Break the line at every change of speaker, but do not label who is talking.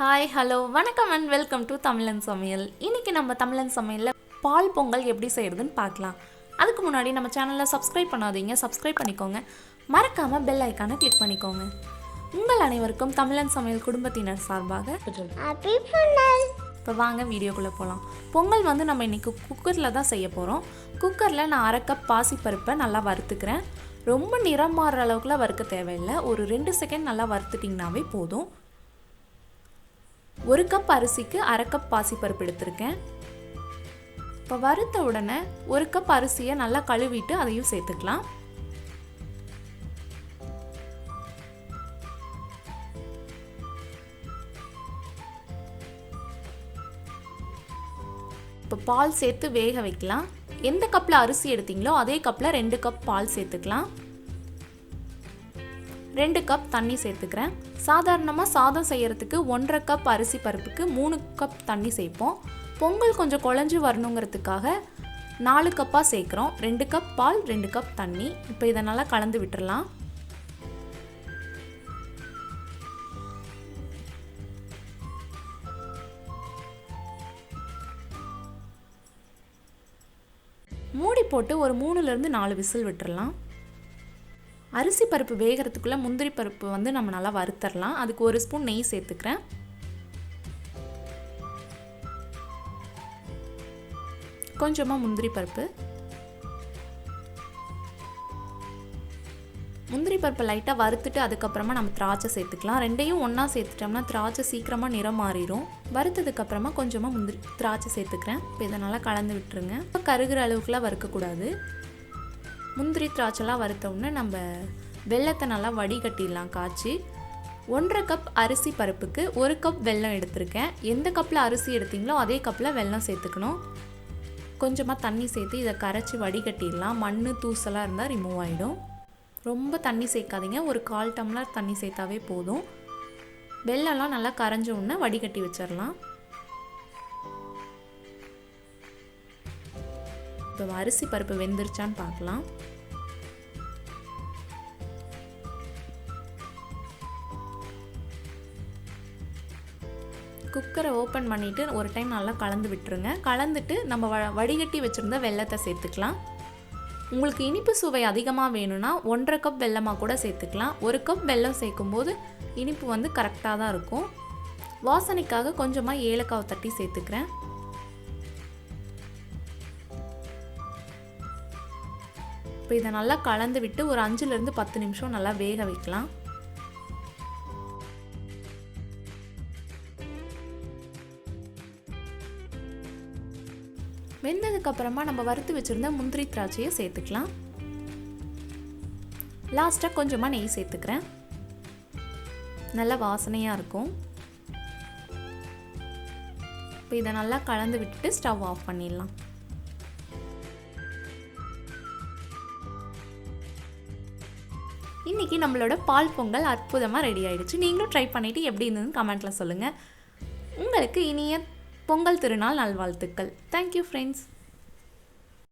Hi hello வணக்கம் and welcome to தமிழன் சமையல். இன்றைக்கி நம்ம தமிழன் சமையலில் பால் பொங்கல் எப்படி செய்கிறதுன்னு பார்க்கலாம். அதுக்கு முன்னாடி நம்ம சேனலில் சப்ஸ்கிரைப் பண்ணாதீங்க, சப்ஸ்கிரைப் பண்ணிக்கோங்க. மறக்காமல் பெல் ஐக்கானை கிளிக் பண்ணிக்கோங்க. உங்கள் அனைவருக்கும் தமிழன் சமையல் குடும்பத்தினர் சார்பாக இப்போ வாங்க வீடியோக்குள்ளே போகலாம். பொங்கல் நம்ம இன்றைக்கி குக்கரில் தான் செய்ய போகிறோம். குக்கரில் நான் 1/2 கப் பாசிப்பருப்பை நல்லா வறுத்துக்கிறேன். ரொம்ப நிறம் மாறுற அளவுக்குலாம் வறுக்க தேவையில்லை. ஒரு 2 செகண்ட் நல்லா வறுத்துட்டிங்கனாவே போதும். 1 கப் அரிசிக்கு 1/2 கப் பாசிப்பருப்பு எடுத்திருக்கேன். இப்போ வறுத்த உடனே 1 கப் அரிசியை நல்லா கழுவிட்டு அதையும் சேர்த்துக்கலாம். இப்போ பால் சேர்த்து வேக வைக்கலாம். எந்த கப்பில் அரிசி எடுத்தீங்களோ அதே கப்பில் 2 கப் பால் சேர்த்துக்கலாம். 2 கப் தண்ணி சேர்த்துக்கிறேன். சாதாரணமாக சாதம் செய்கிறதுக்கு 1/2 கப் அரிசி பருப்புக்கு 3 கப் தண்ணி சேர்ப்போம். பொங்கல் கொஞ்சம் குழஞ்சி வரணுங்கிறதுக்காக 4 கப்பாக சேர்க்குறோம். 2 கப் பால், 2 கப் தண்ணி. இப்போ இதை நல்லா கலந்து விட்டுறலாம். மூடி போட்டு ஒரு 3லேருந்து 4 விசில் விட்டுறலாம். அரிசி பருப்பு வேகிறதுக்குள்ளே முந்திரி பருப்பு நம்ம நல்லா வறுத்தரலாம். அதுக்கு 1 ஸ்பூன் நெய் சேர்த்துக்கிறேன். கொஞ்சமாக முந்திரி பருப்பு லைட்டாக வறுத்துட்டு அதுக்கப்புறமா நம்ம திராட்சை சேர்த்துக்கலாம். ரெண்டையும் ஒன்றா சேர்த்துட்டோம்னா திராட்சை சீக்கிரமாக நிறம் மாறிடும். வறுத்ததுக்கப்புறமா கொஞ்சமாக திராட்சை சேர்த்துக்கிறேன். இப்போ இதை நல்லா கலந்து விட்டுருங்க. இப்போ கருகிற அளவுக்குலாம் வறுக்கக்கூடாது. முந்திரி திராட்சைலாம் வறுத்தோடனே நம்ம வெல்லத்தை நல்லா வடிகட்டிடலாம் காய்ச்சி. 1/2 கப் அரிசி பருப்புக்கு 1 கப் வெல்லம் எடுத்திருக்கேன். எந்த கப்பில் அரிசி எடுத்தீங்களோ அதே கப்பில் வெல்லம் சேர்த்துக்கணும். கொஞ்சமாக தண்ணி சேர்த்து இதை கரைச்சி வடிகட்டிடலாம். மண் தூசலாக இருந்தால் ரிமூவ் ஆகிடும். ரொம்ப தண்ணி சேர்க்காதீங்க. ஒரு 1/4 டம்ளர் தண்ணி சேர்த்தாவே போதும். வெல்லம்லாம் நல்லா கரைஞ்ச உடனே வடிகட்டி வச்சிடலாம். இப்போ அரிசி பருப்பு வெந்துருச்சான்னு பார்க்கலாம். குக்கரை ஓப்பன் பண்ணிவிட்டு ஒரு டைம் நல்லா கலந்து விட்டுருங்க. கலந்துட்டு நம்ம வடிகட்டி வச்சுருந்த வெல்லத்தை சேர்த்துக்கலாம். உங்களுக்கு இனிப்பு சுவை அதிகமாக வேணும்னா 1/2 கப் வெல்லமாக கூட சேர்த்துக்கலாம். 1 கப் வெல்லம் சேர்க்கும்போது இனிப்பு கரெக்டாக தான் இருக்கும். வாசனைக்காக கொஞ்சமாக ஏலக்காய் தட்டி சேர்த்துக்கிறேன். இப்போ இதை நல்லா கலந்து விட்டு ஒரு 5லேருந்து 10 நிமிஷம் நல்லா வேக வைக்கலாம். வெந்ததுக்கப்புறமா நம்ம வறுத்து வச்சுருந்த முந்திரி திராட்சையை சேர்த்துக்கலாம். லாஸ்ட்டாக கொஞ்சமாக நெய் சேர்த்துக்கிறேன். நல்ல வாசனையாக இருக்கும். இப்போ இதை நல்லா கலந்து விட்டுட்டு ஸ்டவ் ஆஃப் பண்ணிடலாம். இன்றைக்கி நம்மளோட பால் பொங்கல் அற்புதமாக ரெடி ஆகிடுச்சு. நீங்களும் ட்ரை பண்ணிவிட்டு எப்படி இருந்ததுன்னு கமெண்ட்டில் சொல்லுங்கள். உங்களுக்கு இனிய பொங்கல் திருநாள் நல்வாழ்த்துக்கள். Thank you friends.